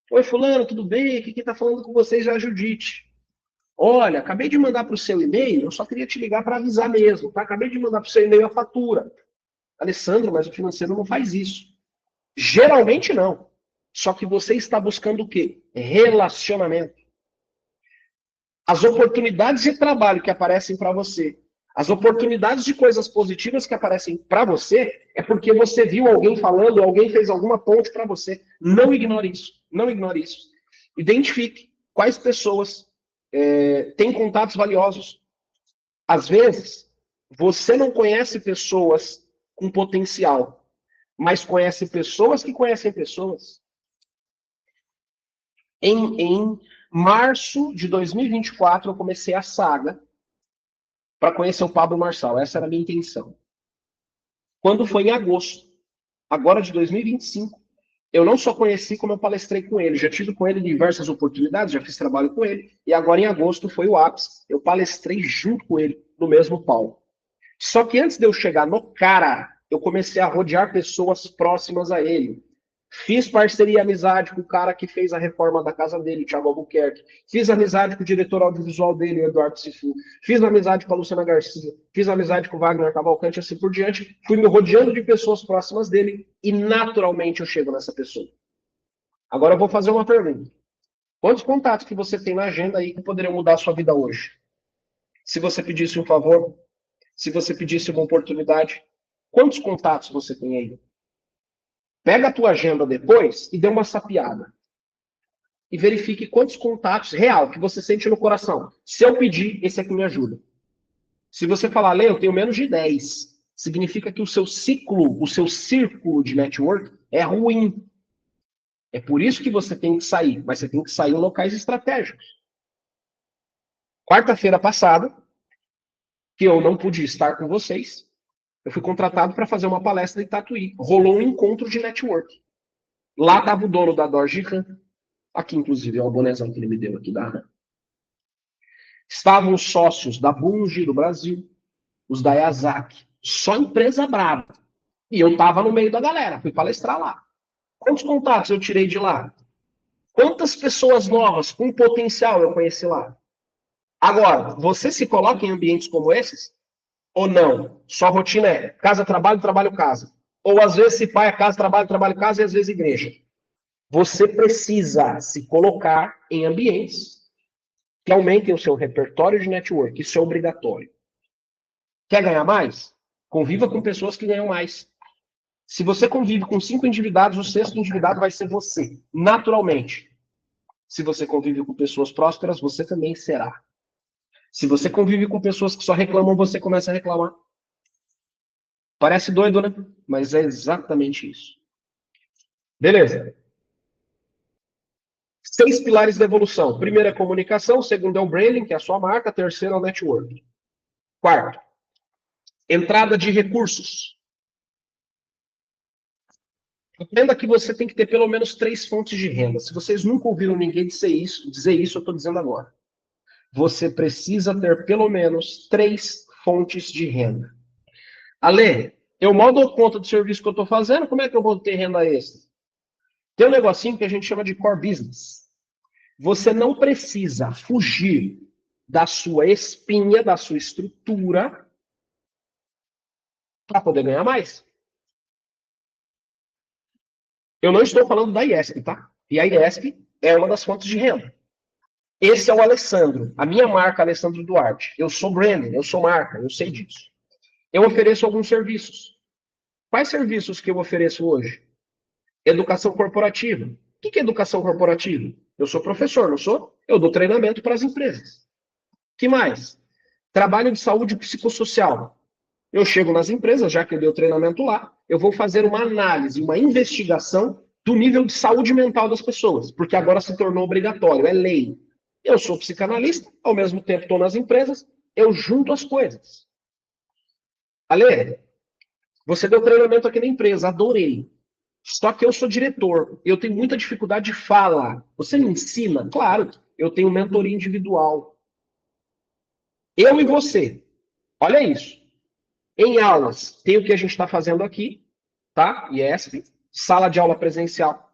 Oi, fulano, tudo bem? Quem está falando com vocês é a Judite. Olha, acabei de mandar para o seu e-mail, eu só queria te ligar para avisar mesmo, tá? Acabei de mandar para o seu e-mail a fatura. Alessandro, mas o financeiro não faz isso. Geralmente não. Só que você está buscando o quê? Relacionamento. As oportunidades de trabalho que aparecem para você, as oportunidades de coisas positivas que aparecem para você, é porque você viu alguém falando, alguém fez alguma ponte para você. Não ignore isso. Não ignore isso. Identifique quais pessoas têm contatos valiosos. Às vezes, você não conhece pessoas com potencial, mas conhece pessoas que conhecem pessoas. Em março de 2024, eu comecei a saga para conhecer o Pablo Marçal. Essa era a minha intenção. Quando foi em agosto, agora de 2025, eu não só conheci, como eu palestrei com ele. Já tive com ele diversas oportunidades, já fiz trabalho com ele. E agora em agosto foi o ápice. Eu palestrei junto com ele, no mesmo palco. Só que antes de eu chegar no cara, eu comecei a rodear pessoas próximas a ele. Fiz parceria e amizade com o cara que fez a reforma da casa dele, o Thiago Albuquerque. Fiz amizade com o diretor audiovisual dele, o Eduardo Sifu. Fiz amizade com a Luciana Garcia. Fiz amizade com o Wagner Cavalcante, assim por diante. Fui me rodeando de pessoas próximas dele e naturalmente eu chego nessa pessoa. Agora eu vou fazer uma pergunta. Quantos contatos que você tem na agenda aí que poderiam mudar a sua vida hoje? Se você pedisse um favor, se você pedisse uma oportunidade, quantos contatos você tem aí? Pega a tua agenda depois e dê uma sapiada. E verifique quantos contatos real que você sente no coração. Se eu pedir, esse aqui me ajuda. Se você falar, Lê, eu tenho menos de 10, significa que o seu ciclo, o seu círculo de network é ruim. É por isso que você tem que sair, mas você tem que sair em locais estratégicos. Quarta-feira passada, que eu não pude estar com vocês, eu fui contratado para fazer uma palestra em Tatuí. Rolou um encontro de network. Lá estava o dono da Dorje Han. Aqui, inclusive, é o bonezão que ele me deu aqui da Han. Estavam os sócios da Bunge do Brasil, os da Yazaki. Só empresa brava. E eu estava no meio da galera, fui palestrar lá. Quantos contatos eu tirei de lá? Quantas pessoas novas com potencial eu conheci lá? Agora, você se coloca em ambientes como esses? Ou não? Sua rotina é casa, trabalho, trabalho, casa. Ou às vezes se pai é casa, trabalho, casa e às vezes igreja. Você precisa se colocar em ambientes que aumentem o seu repertório de network. Isso é obrigatório. Quer ganhar mais? Conviva com pessoas que ganham mais. Se você convive com 5 endividados, o sexto endividado vai ser você, naturalmente. Se você convive com pessoas prósperas, você também será. Se você convive com pessoas que só reclamam, você começa a reclamar. Parece doido, né? Mas é exatamente isso. Beleza. 6 pilares da evolução. Primeiro é comunicação, segundo é o branding, que é a sua marca, terceiro é o network. Quarto, entrada de recursos. Entenda que você tem que ter pelo menos 3 fontes de renda. Se vocês nunca ouviram ninguém dizer isso eu estou dizendo agora. Você precisa ter pelo menos 3 fontes de renda. Ale, eu mal dou conta do serviço que eu estou fazendo, como é que eu vou ter renda extra? Tem um negocinho que a gente chama de core business. Você não precisa fugir da sua espinha, da sua estrutura, para poder ganhar mais. Eu não estou falando da IESP, tá? E a IESP é uma das fontes de renda. Esse é o Alessandro, a minha marca, Alessandro Duarte. Eu sou branding, eu sou marca, eu sei disso. Eu ofereço alguns serviços. Quais serviços que eu ofereço hoje? Educação corporativa. O que é educação corporativa? Eu sou professor, não sou? Eu dou treinamento para as empresas. O que mais? Trabalho de saúde psicossocial. Eu chego nas empresas, já que eu dei o treinamento lá, eu vou fazer uma análise, uma investigação do nível de saúde mental das pessoas, porque agora se tornou obrigatório, é lei. Eu sou psicanalista, ao mesmo tempo estou nas empresas, eu junto as coisas. Ale, você deu treinamento aqui na empresa, adorei. Só que eu sou diretor, eu tenho muita dificuldade de fala. Você me ensina? Claro, eu tenho mentoria individual. Eu e você. Olha isso. Em aulas, tem o que a gente está fazendo aqui, tá? IESP, sala de aula presencial.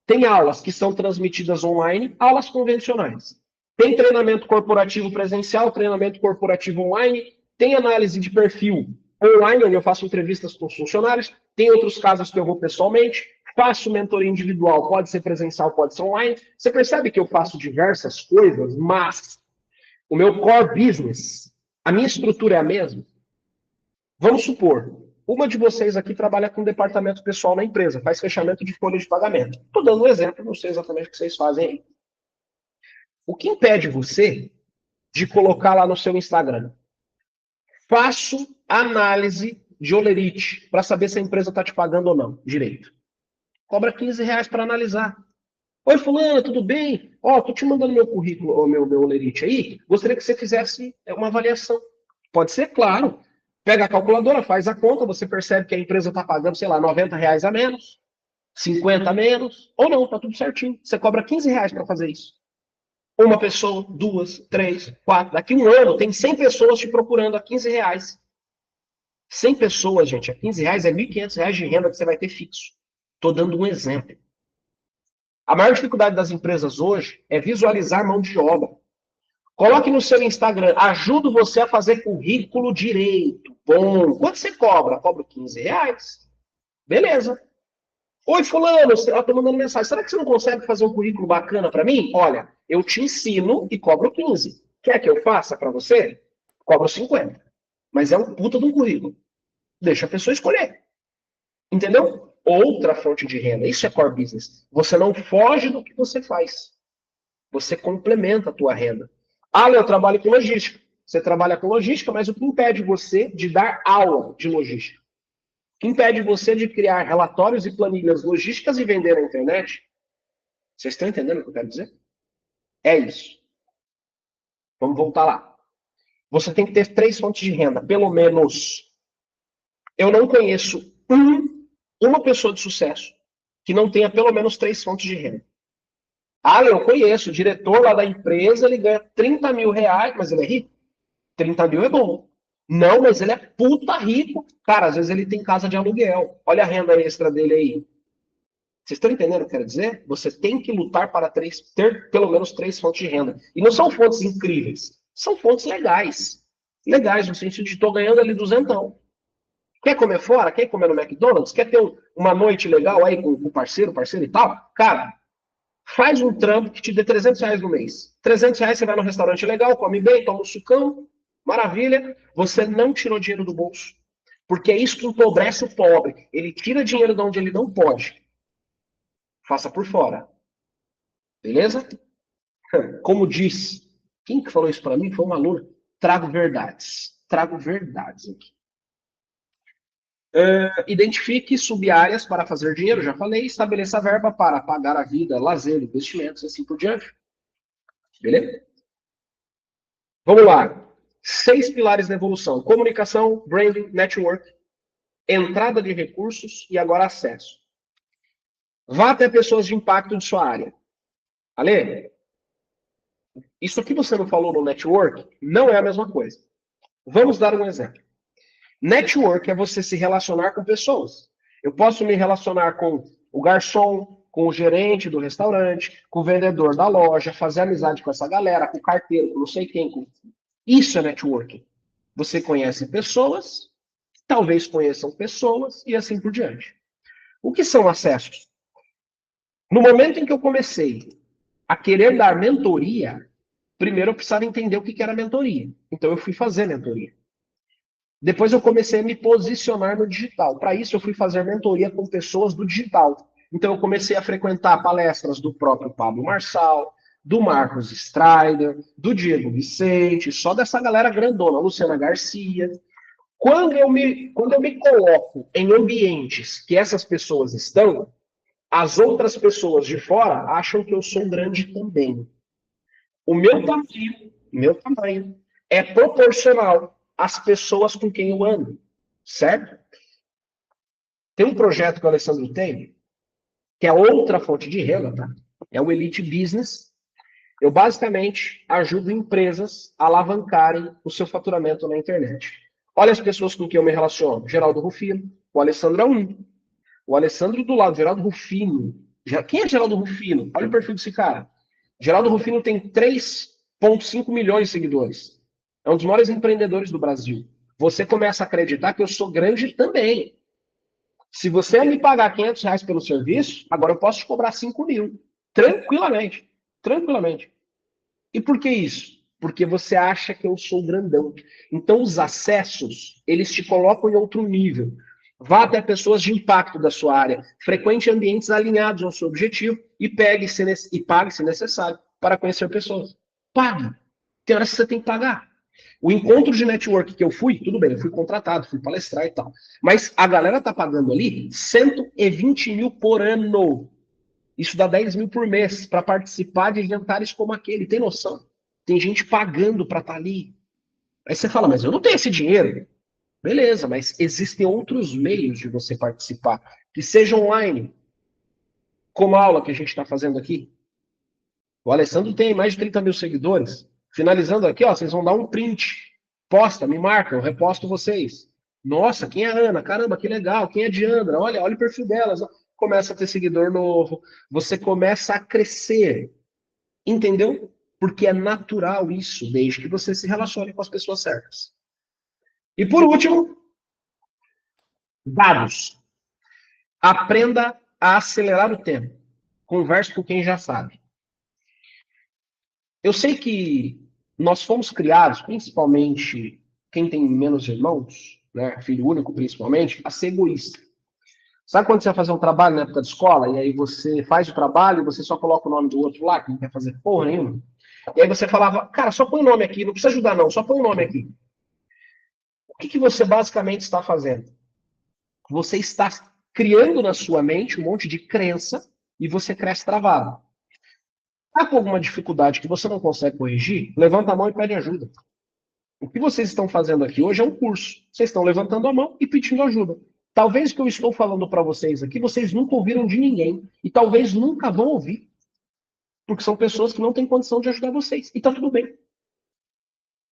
Tem aulas que são transmitidas online, aulas convencionais. Tem treinamento corporativo presencial, treinamento corporativo online, tem análise de perfil online, onde eu faço entrevistas com os funcionários, tem outros casos que eu vou pessoalmente, faço mentoria individual, pode ser presencial, pode ser online. Você percebe que eu faço diversas coisas, mas o meu core business, a minha estrutura é a mesma? Vamos supor, uma de vocês aqui trabalha com departamento pessoal na empresa, faz fechamento de folha de pagamento. Estou dando um exemplo, não sei exatamente o que vocês fazem aí. O que impede você de colocar lá no seu Instagram? Faço análise de holerite para saber se a empresa está te pagando ou não direito. Cobra R$ 15 para analisar. Oi, fulano, tudo bem? Ó, tô te mandando meu currículo, meu holerite aí. Gostaria que você fizesse uma avaliação. Pode ser, claro. Pega a calculadora, faz a conta, você percebe que a empresa está pagando, sei lá, R$ 90 a menos, 50 a menos, ou não, tá tudo certinho. Você cobra R$ 15 para fazer isso. Uma pessoa, duas, três, quatro. Daqui um ano tem 100 pessoas te procurando a R$ 15. 100 pessoas, gente, a R$ 15 é R$ 1.500 de renda que você vai ter fixo. Estou dando um exemplo. A maior dificuldade das empresas hoje é visualizar mão de obra. Coloque no seu Instagram, ajudo você a fazer currículo direito. Bom, quanto você cobra? Cobro R$ 15. Beleza. Oi, fulano, eu estou mandando mensagem. Será que você não consegue fazer um currículo bacana para mim? Olha, eu te ensino e cobro 15. Quer que eu faça para você? Cobro 50. Mas é um puta de um currículo. Deixa a pessoa escolher. Entendeu? Outra fonte de renda. Isso é core business. Você não foge do que você faz. Você complementa a tua renda. Ah, eu trabalho com logística. Você trabalha com logística, mas o que impede você de dar aula de logística? O que impede você de criar relatórios e planilhas logísticas e vender na internet? Vocês estão entendendo o que eu quero dizer? É isso. Vamos voltar lá. Você tem que ter 3 fontes de renda, pelo menos. Eu não conheço uma pessoa de sucesso que não tenha pelo menos 3 fontes de renda. Ah, eu conheço, o diretor lá da empresa, ele ganha R$ 30.000, mas ele é rico? 30 mil é bom. Não, mas ele é puta rico. Cara, às vezes ele tem casa de aluguel. Olha a renda extra dele aí. Vocês estão entendendo o que eu quero dizer? Você tem que lutar para ter pelo menos 3 fontes de renda. E não são fontes incríveis. São fontes legais. Legais, no sentido de estou ganhando ali duzentão. Quer comer fora? Quer comer no McDonald's? Quer ter uma noite legal aí com o parceiro e tal? Cara, faz um trampo que te dê R$ 300 no mês. R$ 300 você vai num restaurante legal, come bem, toma um sucão, maravilha. Você não tirou dinheiro do bolso. Porque é isso que empobrece o pobre. Ele tira dinheiro de onde ele não pode. Faça por fora. Beleza? Como diz, quem que falou isso para mim? Foi uma aluna. Trago verdades. Trago verdades aqui. Identifique sub-áreas para fazer dinheiro, já falei. Estabeleça verba para pagar a vida, lazer, investimentos, assim por diante. Beleza? Vamos lá. 6 pilares da evolução. Comunicação, branding, network, entrada de recursos e agora acesso. Vá até pessoas de impacto de sua área. Ale, isso aqui você não falou no network não é a mesma coisa. Vamos dar um exemplo. Network é você se relacionar com pessoas. Eu posso me relacionar com o garçom, com o gerente do restaurante, com o vendedor da loja, fazer amizade com essa galera, com o carteiro, com não sei quem. Isso é networking. Você conhece pessoas, talvez conheçam pessoas e assim por diante. O que são acessos? No momento em que eu comecei a querer dar mentoria, primeiro eu precisava entender o que era mentoria. Então eu fui fazer mentoria. Depois eu comecei a me posicionar no digital. Para isso eu fui fazer mentoria com pessoas do digital. Então eu comecei a frequentar palestras do próprio Pablo Marçal, do Marcos Strider, do Diego Vicente, só dessa galera grandona, Luciana Garcia. Quando eu me coloco em ambientes que essas pessoas estão, as outras pessoas de fora acham que eu sou grande também. O meu tamanho é proporcional às pessoas com quem eu ando, certo? Tem um projeto que o Alessandro tem, que é outra fonte de renda, tá? É o Elite Business. Eu basicamente ajudo empresas a alavancarem o seu faturamento na internet. Olha as pessoas com quem eu me relaciono. Geraldo Rufino, o Alessandro é um. O Alessandro do lado, Geraldo Rufino. Quem é Geraldo Rufino? Olha o perfil desse cara. Geraldo Rufino tem 3,5 milhões de seguidores. É um dos maiores empreendedores do Brasil. Você começa a acreditar que eu sou grande também. Se você me pagar R$ 500 pelo serviço, agora eu posso te cobrar 5 mil. Tranquilamente. Tranquilamente. E por que isso? Porque você acha que eu sou grandão. Então, os acessos, eles te colocam em outro nível. Vá até pessoas de impacto da sua área. Frequente ambientes alinhados ao seu objetivo e pague, se necessário, para conhecer pessoas. Pague. Tem horas que você tem que pagar. O encontro de network que eu fui, tudo bem, eu fui contratado, fui palestrar e tal. Mas a galera tá pagando ali 120 mil por ano. Isso dá 10 mil por mês para participar de jantares como aquele. Tem noção? Tem gente pagando para estar ali. Aí você fala, mas eu não tenho esse dinheiro. Beleza, mas existem outros meios de você participar, que seja online, como a aula que a gente está fazendo aqui. O Alessandro tem mais de 30 mil seguidores. Finalizando aqui, ó, vocês vão dar um print. Posta, me marca, eu reposto vocês. Nossa, quem é a Ana? Caramba, que legal. Quem é a Diandra? Olha o perfil delas. Começa a ter seguidor novo. Você começa a crescer. Entendeu? Porque é natural isso, desde que você se relacione com as pessoas certas. E por último, dados. Aprenda a acelerar o tempo. Converse com quem já sabe. Eu sei que nós fomos criados, principalmente quem tem menos irmãos, né, filho único principalmente, a ser egoísta. Sabe quando você vai fazer um trabalho na época de escola, e aí você faz o trabalho e você só coloca o nome do outro lá, que não quer fazer porra nenhuma? E aí você falava, cara, só põe o nome aqui, não precisa ajudar não, só põe o nome aqui. O que você basicamente está fazendo? Você está criando na sua mente um monte de crença e você cresce travado. Está com alguma dificuldade que você não consegue corrigir? Levanta a mão e pede ajuda. O que vocês estão fazendo aqui hoje é um curso. Vocês estão levantando a mão e pedindo ajuda. Talvez o que eu estou falando para vocês aqui, vocês nunca ouviram de ninguém. E talvez nunca vão ouvir. Porque são pessoas que não têm condição de ajudar vocês. E tá tudo bem.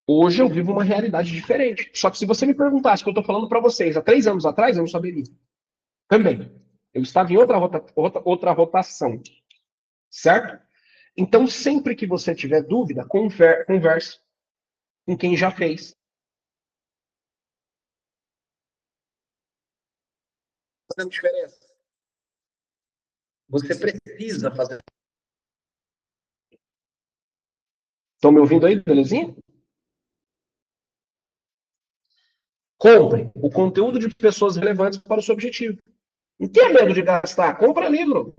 Hoje eu vivo uma realidade diferente. Só que se você me perguntasse o que eu estou falando para vocês há 3 anos atrás, eu não saberia. Também. Eu estava em outra rotação. Certo? Então, sempre que você tiver dúvida, converse com quem já fez. Fazendo diferença. Você precisa fazer. Estão me ouvindo aí, belezinha? Compre o conteúdo de pessoas relevantes para o seu objetivo. Não tenha medo de gastar. Compra livro.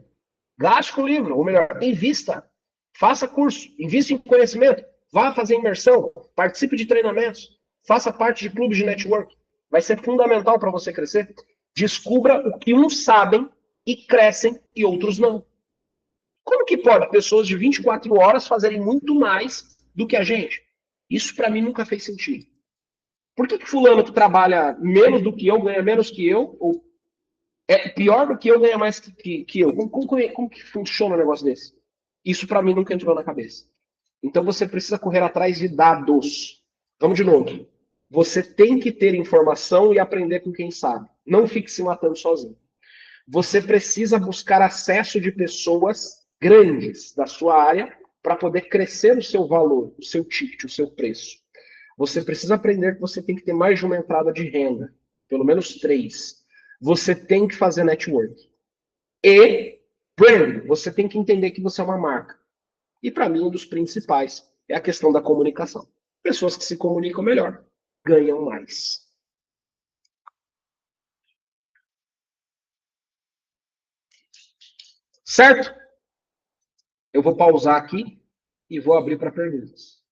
Gaste com livro. Ou melhor, invista. Faça curso. Invista em conhecimento. Vá fazer imersão. Participe de treinamentos. Faça parte de clubes de network. Vai ser fundamental para você crescer. Descubra o que uns sabem e crescem e outros não. Como que pode pessoas de 24 horas fazerem muito mais do que a gente? Isso para mim nunca fez sentido. Por que fulano que trabalha menos do que eu, ganha menos que eu, ou é pior do que eu, ganha mais que eu? Como que funciona um negócio desse? Isso para mim nunca entrou na cabeça. Então você precisa correr atrás de dados. Vamos de novo. Você tem que ter informação e aprender com quem sabe. Não fique se matando sozinho. Você precisa buscar acesso de pessoas grandes da sua área para poder crescer o seu valor, o seu ticket, o seu preço. Você precisa aprender que você tem que ter mais de uma entrada de renda, pelo menos 3. Você tem que fazer network. E brand, você tem que entender que você é uma marca. E para mim, um dos principais é a questão da comunicação. Pessoas que se comunicam melhor ganham mais. Certo? Eu vou pausar aqui e vou abrir para perguntas.